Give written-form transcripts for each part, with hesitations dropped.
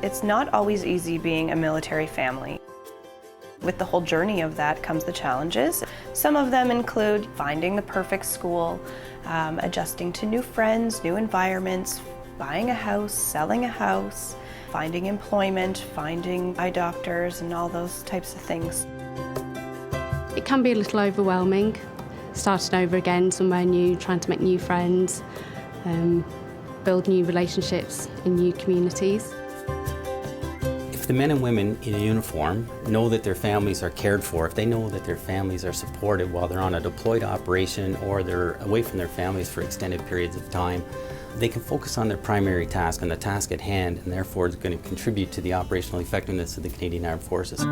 It's not always easy being a military family. With the whole journey of that comes the challenges. Some of them include finding the perfect school, adjusting to new friends, new environments, buying a house, selling a house, finding employment, finding eye doctors, and all those types of things. It can be a little overwhelming, starting over again somewhere new, trying to make new friends, build new relationships in new communities. If the men and women in a uniform know that their families are cared for, if they know that their families are supported while they're on a deployed operation or they're away from their families for extended periods of time, they can focus on their primary task, on the task at hand, and therefore it's going to contribute to the operational effectiveness of the Canadian Armed Forces.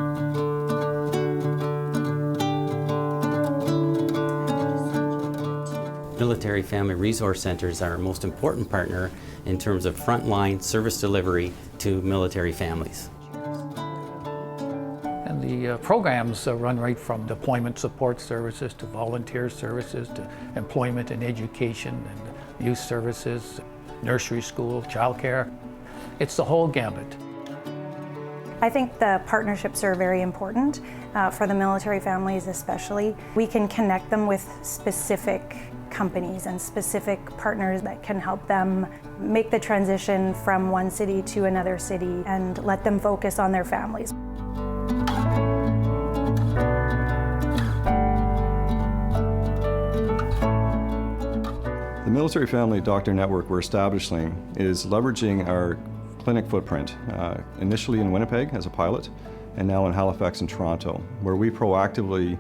Military Family Resource Centres are our most important partner in terms of frontline service delivery to military families. And the programs run right from deployment support services to volunteer services to employment and education and youth services, nursery school, childcare. It's the whole gambit. I think the partnerships are very important for the military families especially. We can connect them with specific companies and specific partners that can help them make the transition from one city to another city and let them focus on their families. The Military Family Doctor Network we're establishing is leveraging our clinic footprint, initially in Winnipeg as a pilot, and now in Halifax and Toronto, where we proactively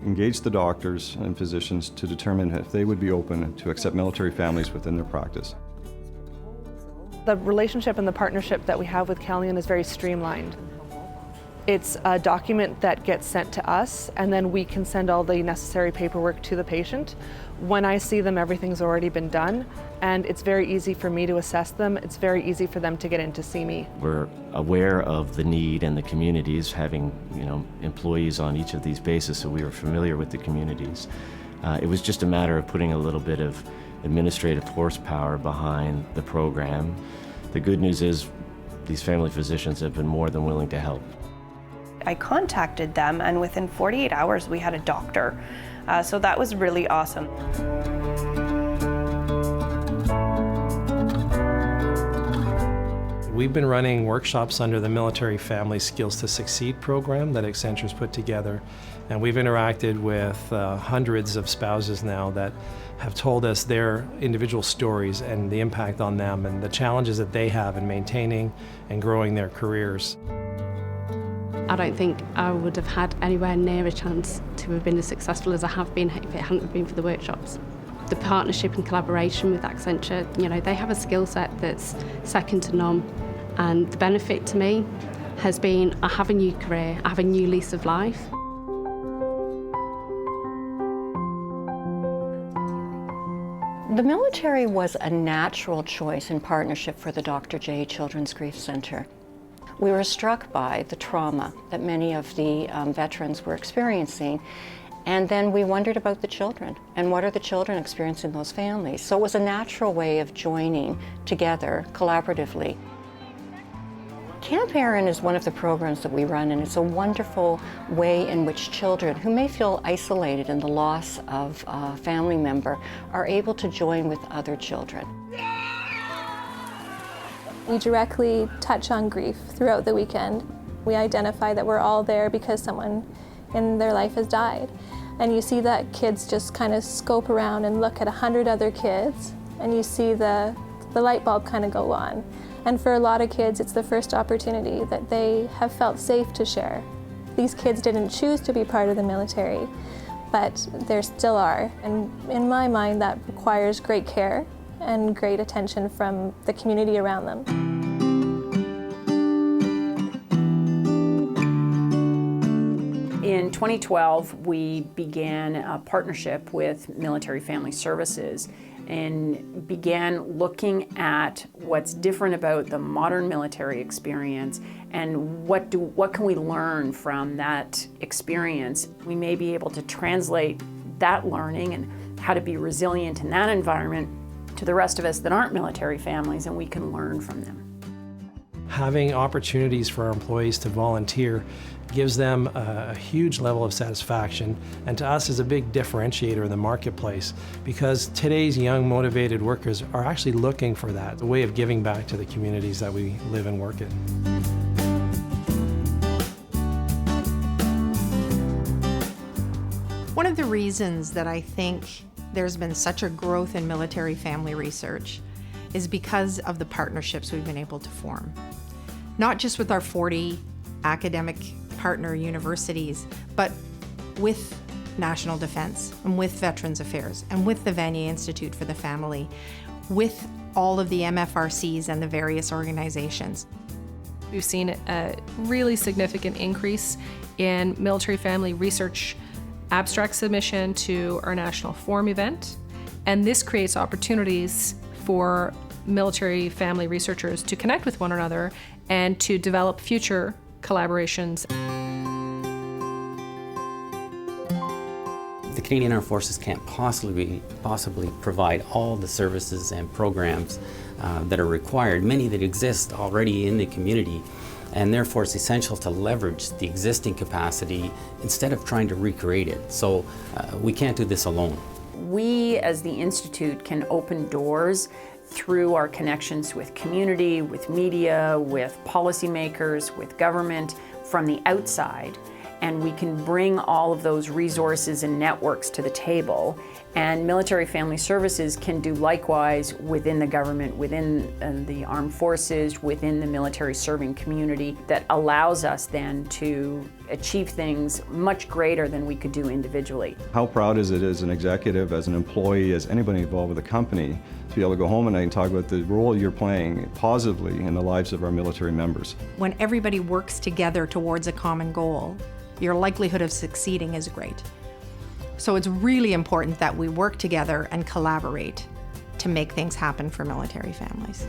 engage the doctors and physicians to determine if they would be open to accept military families within their practice. The relationship and the partnership that we have with Calian is very streamlined. It's a document that gets sent to us, and then we can send all the necessary paperwork to the patient. When I see them, everything's already been done, and it's very easy for me to assess them. It's very easy for them to get in to see me. We're aware of the need and the communities, having employees on each of these bases, so we were familiar with the communities. It was just a matter of putting a little bit of administrative horsepower behind the program. The good news is these family physicians have been more than willing to help. I contacted them, and within 48 hours we had a doctor. So that was really awesome. We've been running workshops under the Military Family Skills to Succeed program that Accenture's put together, and we've interacted with hundreds of spouses now that have told us their individual stories and the impact on them and the challenges that they have in maintaining and growing their careers. I don't think I would have had anywhere near a chance to have been as successful as I have been if it hadn't been for the workshops. The partnership and collaboration with Accenture, they have a skill set that's second to none. And the benefit to me has been I have a new career, I have a new lease of life. The military was a natural choice in partnership for the Dr. J Children's Grief Center. We were struck by the trauma that many of the veterans were experiencing, and then we wondered about the children and what are the children experiencing in those families. So it was a natural way of joining together collaboratively. Camp Erin is one of the programs that we run, and it's a wonderful way in which children who may feel isolated in the loss of a family member are able to join with other children. We directly touch on grief throughout the weekend. We identify that we're all there because someone in their life has died. And you see that kids just kind of scope around and look at 100 other kids, and you see the light bulb kind of go on. And for a lot of kids, it's the first opportunity that they have felt safe to share. These kids didn't choose to be part of the military, but there still are. And in my mind, that requires great care and great attention from the community around them. In 2012, we began a partnership with Military Family Services and began looking at what's different about the modern military experience and what can we learn from that experience. We may be able to translate that learning and how to be resilient in that environment to the rest of us that aren't military families, and we can learn from them. Having opportunities for our employees to volunteer gives them a huge level of satisfaction, and to us is a big differentiator in the marketplace, because today's young, motivated workers are actually looking for that, a way of giving back to the communities that we live and work in. One of the reasons that I think there's been such a growth in military family research is because of the partnerships we've been able to form. Not just with our 40 academic partner universities, but with National Defense and with Veterans Affairs and with the Vanier Institute for the Family, with all of the MFRCs and the various organizations. We've seen a really significant increase in military family research abstract submission to our National Forum event, and this creates opportunities for military family researchers to connect with one another and to develop future collaborations. The Canadian Armed Forces can't possibly provide all the services and programs that are required, many that exist already in the community, and therefore it's essential to leverage the existing capacity instead of trying to recreate it. So we can't do this alone. We as the Institute can open doors through our connections with community, with media, with policymakers, with government from the outside, and we can bring all of those resources and networks to the table. And Military Family Services can do likewise within the government, within the armed forces, within the military serving community, that allows us then to achieve things much greater than we could do individually. How proud is it as an executive, as an employee, as anybody involved with the company, to be able to go home at night and talk about the role you're playing positively in the lives of our military members? When everybody works together towards a common goal, your likelihood of succeeding is great. So it's really important that we work together and collaborate to make things happen for military families.